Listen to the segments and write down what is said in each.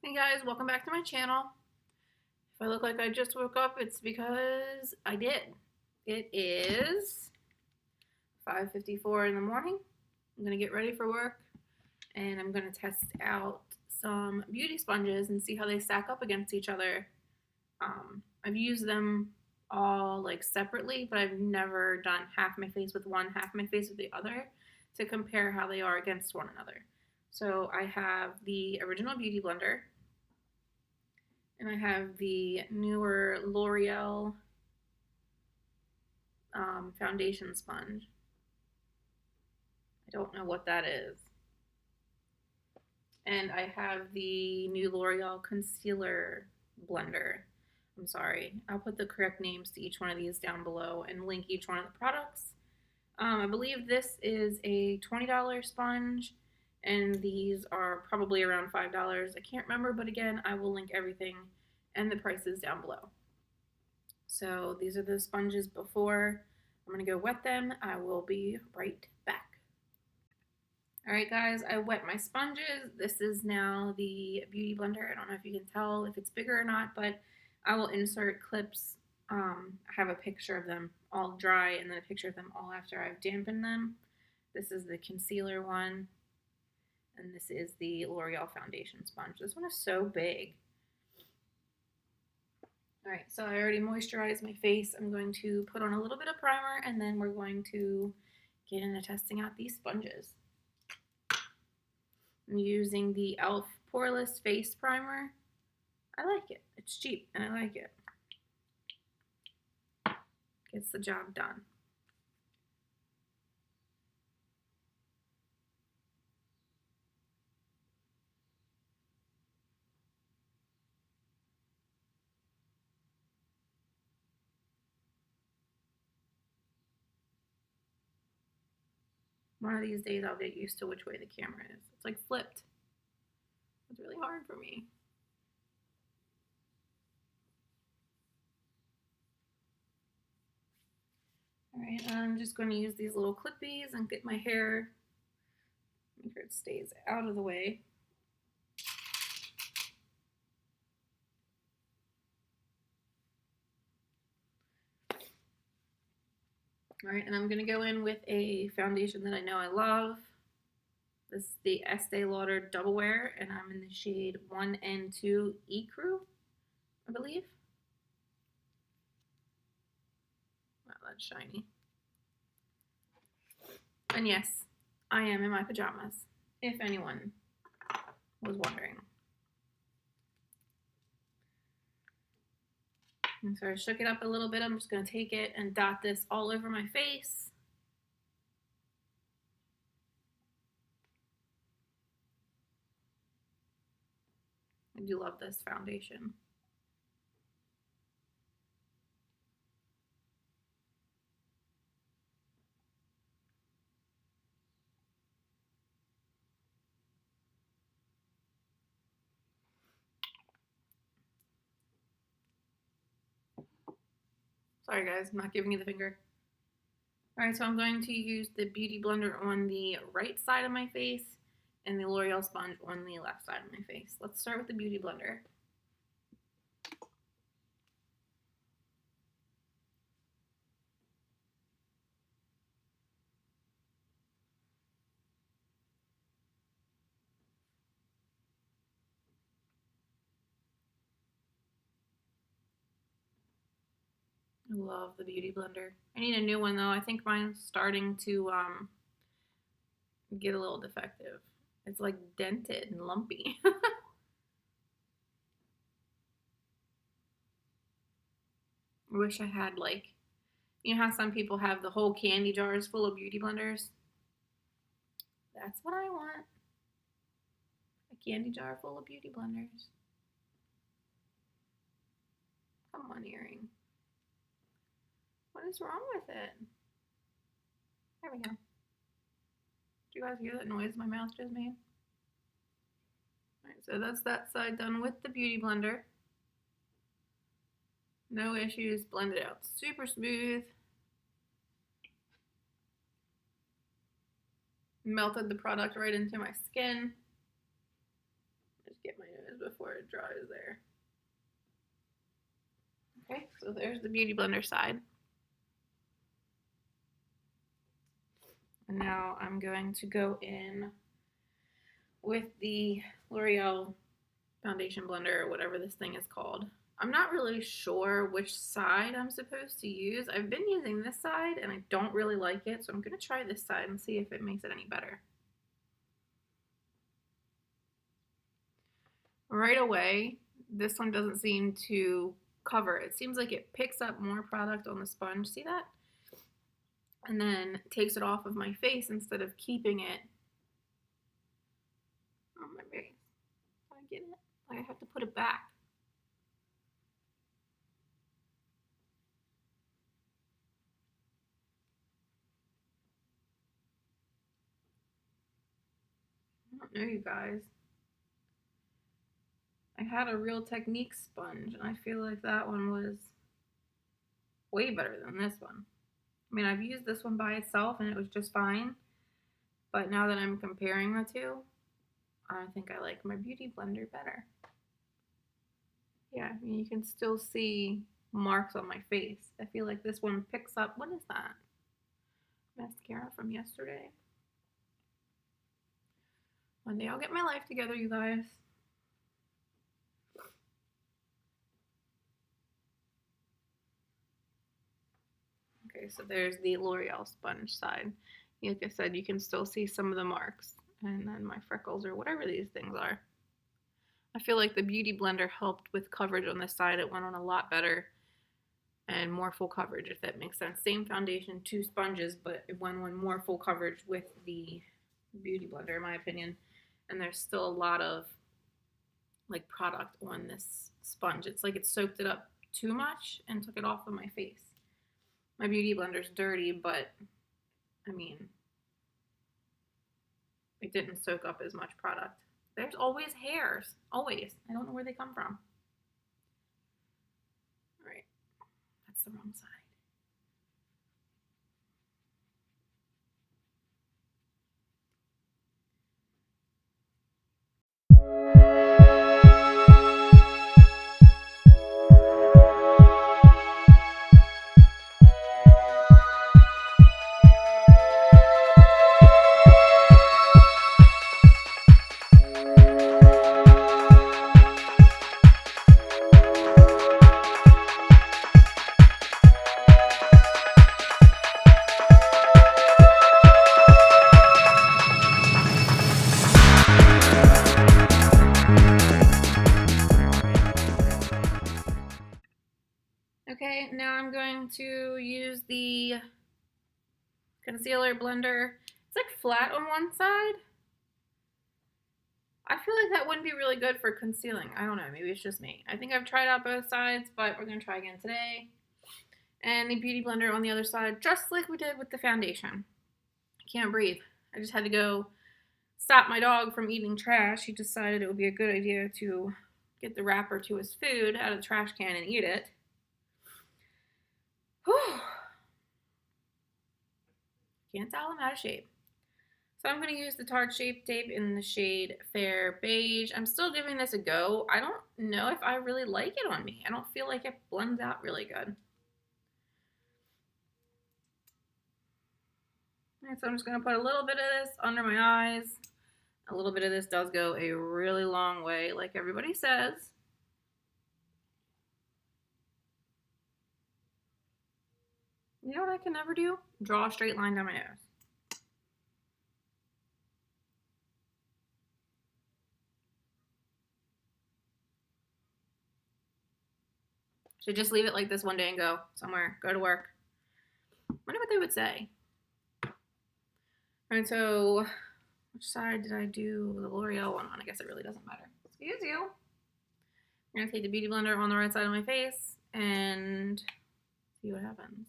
Hey guys, welcome back to my channel. If I look like I just woke up, it's because I did. It is 5:54 in the morning. I'm gonna get ready for work and I'm gonna test out some beauty sponges and see how they stack up against each other. I've used them all like separately, but I've never done half my face with one, half my face with the other to compare how they are against one another. So I have the original Beauty Blender, and I have the newer L'Oreal foundation sponge. I don't know what that is. And I have the new L'Oreal concealer blender. I'm sorry. I'll put the correct names to each one of these down below and link each one of the products. I believe this is a $20 sponge, and these are probably around $5. I can't remember, but again, I will link everything and the prices down below. So these are the sponges before. I'm gonna go wet them. I will be right back. All right, guys, I wet my sponges. This is now the Beauty Blender. I don't know if you can tell if it's bigger or not, but I will insert clips. I have a picture of them all dry and then a picture of them all after I've dampened them. This is the concealer one, and this is the L'Oreal foundation sponge. This one is so big. All right, so I already moisturized my face. I'm going to put on a little bit of primer, and then we're going to get into testing out these sponges. I'm using the e.l.f. Poreless Face Primer. I like it. It's cheap, and I like it. Gets the job done. One of these days I'll get used to which way the camera is. It's like flipped. It's really hard for me. All right, I'm just going to use these little clippies and get my hair, make sure it stays out of the way. All right, and I'm going to go in with a foundation that I know I love. This is the Estee Lauder Double Wear, and I'm in the shade 1N2 Ecru, I believe. Wow, that's shiny. And yes, I am in my pajamas, if anyone was wondering. And so I shook it up a little bit. I'm just going to take it and dot this all over my face. I do love this foundation. Sorry guys, I'm not giving you the finger. Alright, so I'm going to use the Beauty Blender on the right side of my face and the L'Oreal sponge on the left side of my face. Let's start with the Beauty Blender. I love the Beauty Blender. I need a new one though. I think mine's starting to get a little defective. It's like dented and lumpy. I wish I had, like, you know how some people have the whole candy jars full of Beauty Blenders? That's what I want. A candy jar full of Beauty Blenders. Come on, earring. What is wrong with it? There we go. Do you guys hear that noise my mouth just made? Alright, so that's that side done with the Beauty Blender. No issues, blend it out super smooth. Melted the product right into my skin. Just Get my nose before it dries there. Okay, so there's the Beauty Blender side. And now I'm going to go in with the L'Oreal foundation blender, or whatever this thing is called. I'm not really sure which side I'm supposed to use. I've been using this side and I don't really like it, so I'm going to try this side and see if it makes it any better. Right away, this one doesn't seem to cover. It seems like it picks up more product on the sponge. See that? And then takes it off of my face instead of keeping it on my face. I get it. Like I have to put it back. I don't know, you guys. I had a Real Technique sponge, and I feel like that one was way better than this one. I mean, I've used this one by itself, and it was just fine. But now that I'm comparing the two, I think I like my Beauty Blender better. Yeah, I mean, you can still see marks on my face. I feel like this one picks up, what is that? Mascara from yesterday. One day I'll get my life together, you guys. Okay, so there's the L'Oreal sponge side. Like I said, you can still see some of the marks. And then my freckles or whatever these things are. I feel like the Beauty Blender helped with coverage on this side. It went on a lot better and more full coverage, if that makes sense. Same foundation, 2 sponges, but it went on more full coverage with the Beauty Blender, in my opinion. And there's still a lot of like product on this sponge. It's like it soaked it up too much and took it off of my face. My Beauty Blender's dirty, but I mean, it didn't soak up as much product. There's always hairs, always. I don't know where they come from. All right, that's the wrong side. Okay, now I'm going to use the concealer blender. It's like flat on one side. I feel like that wouldn't be really good for concealing. I don't know, maybe it's just me. I think I've tried out both sides, but we're going to try again today. And the Beauty Blender on the other side, just like we did with the foundation. I can't breathe. I just had to go stop my dog from eating trash. He decided it would be a good idea to get the wrapper to his food out of the trash can and eat it. Whew. Can't tell I'm out of shape. So I'm going to use the Tarte Shape Tape in the shade Fair Beige. I'm still giving this a go. I don't know if I really like it on me. I don't feel like it blends out really good. Alright, so I'm just going to put a little bit of this under my eyes. A little bit of this does go a really long way, like everybody says. You know what I can never do? Draw a straight line down my nose. Should just leave it like this one day and go somewhere, go to work. Wonder what they would say. Alright, so which side did I do the L'Oreal one on? I guess it really doesn't matter. Excuse you. I'm going to take the Beauty Blender on the right side of my face and see what happens.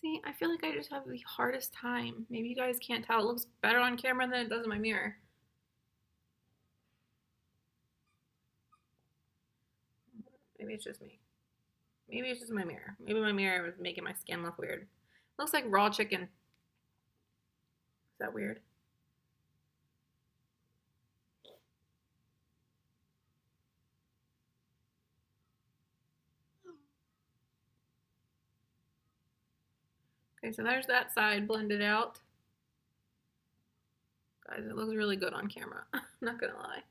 See, I feel like I just have the hardest time. Maybe you guys can't tell. It looks better on camera than it does in my mirror. Maybe Maybe it's just me. Maybe it's just my mirror. Maybe my mirror was making my skin look weird. Looks like raw chicken. Is that weird? Okay, so there's that side blended out. Guys, it looks really good on camera. I'm not gonna lie.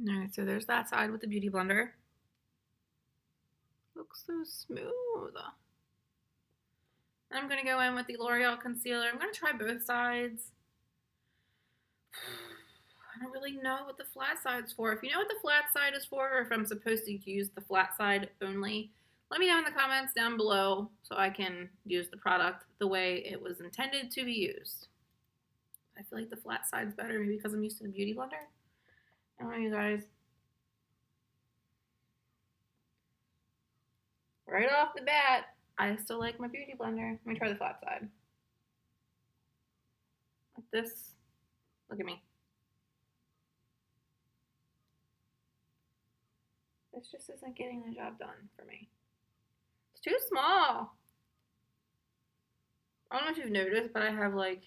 Alright, so there's that side with the Beauty Blender. Looks so smooth. I'm gonna go in with the L'Oreal concealer. I'm gonna try both sides. I don't really know what the flat side's for. If you know what the flat side is for, or if I'm supposed to use the flat side only, let me know in the comments down below so I can use the product the way it was intended to be used. I feel like the flat side's better, maybe because I'm used to the Beauty Blender. I don't know, you guys. Right off the bat, I still like my Beauty Blender. Let me try the flat side. Like this. Look at me. This just isn't getting the job done for me. It's too small. I don't know if you've noticed, but I have like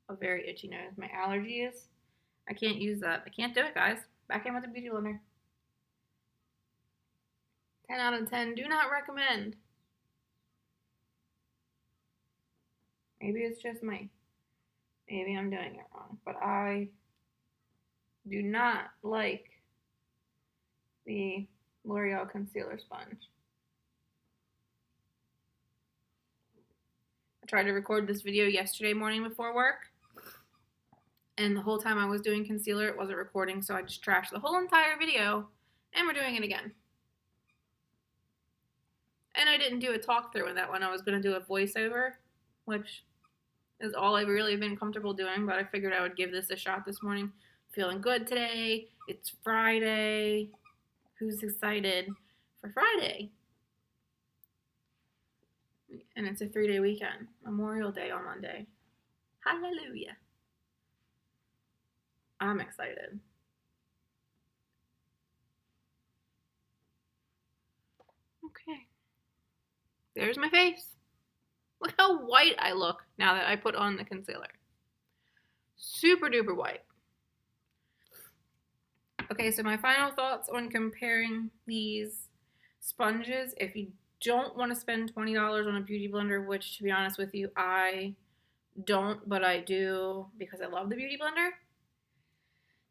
a very itchy nose. My allergies. I can't use that. I can't do it, guys. Back in with the Beauty Blender. 10 out of 10. Do not recommend. Maybe it's just me. Maybe I'm doing it wrong. But I do not like the L'Oreal concealer sponge. I tried to record this video yesterday morning before work, and the whole time I was doing concealer it wasn't recording, so I just trashed the whole entire video, and we're doing it again. And I didn't do a talk through in that one. I was going to do a voiceover, which is all I've really been comfortable doing, but I figured I would give this a shot this morning. Feeling good today. It's Friday. Who's excited for Friday? And it's a 3-day weekend. Memorial Day on Monday. Hallelujah. I'm excited. Okay. There's my face. Look how white I look now that I put on the concealer. Super duper white. Okay, so my final thoughts on comparing these sponges. If you don't want to spend $20 on a Beauty Blender, which to be honest with you, I don't, but I do because I love the Beauty Blender.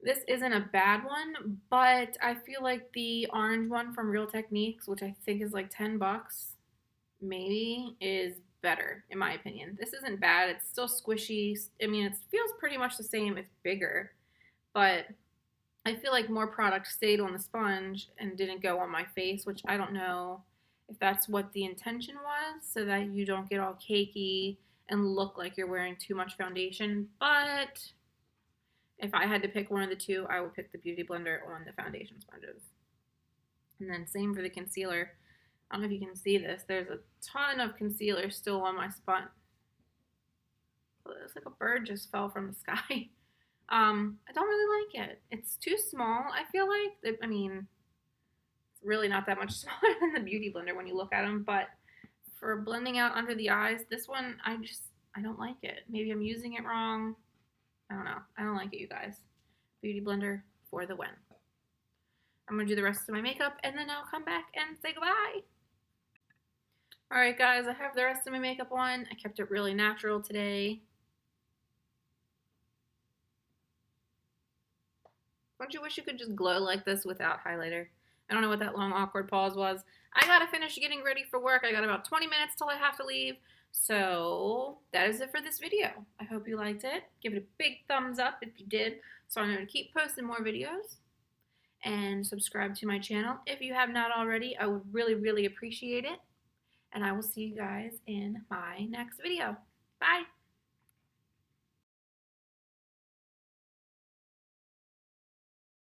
This isn't a bad one, but I feel like the orange one from Real Techniques, which I think is like 10 bucks, maybe, is better, in my opinion. This isn't bad. It's still squishy. I mean, it feels pretty much the same. It's bigger, but I feel like more product stayed on the sponge and didn't go on my face, which I don't know if that's what the intention was, so that you don't get all cakey and look like you're wearing too much foundation. But if I had to pick one of the two, I would pick the Beauty Blender on the foundation sponges. And then same for the concealer. I don't know if you can see this. There's a ton of concealer still on my spot. It's like a bird just fell from the sky. I don't really like it. It's too small, I feel like. I mean, it's really not that much smaller than the Beauty Blender when you look at them, but for blending out under the eyes, this one, I don't like it. Maybe I'm using it wrong. I don't know. I don't like it, you guys. Beauty Blender for the win. I'm going to do the rest of my makeup, and then I'll come back and say goodbye. Alright, guys, I have the rest of my makeup on. I kept it really natural today. Don't you wish you could just glow like this without highlighter? I don't know what that long, awkward pause was. I gotta finish getting ready for work. I got about 20 minutes till I have to leave. So that is it for this video. I hope you liked it. Give it a big thumbs up if you did, so I know to keep posting more videos. And subscribe to my channel if you have not already. I would really, really appreciate it. And I will see you guys in my next video. Bye.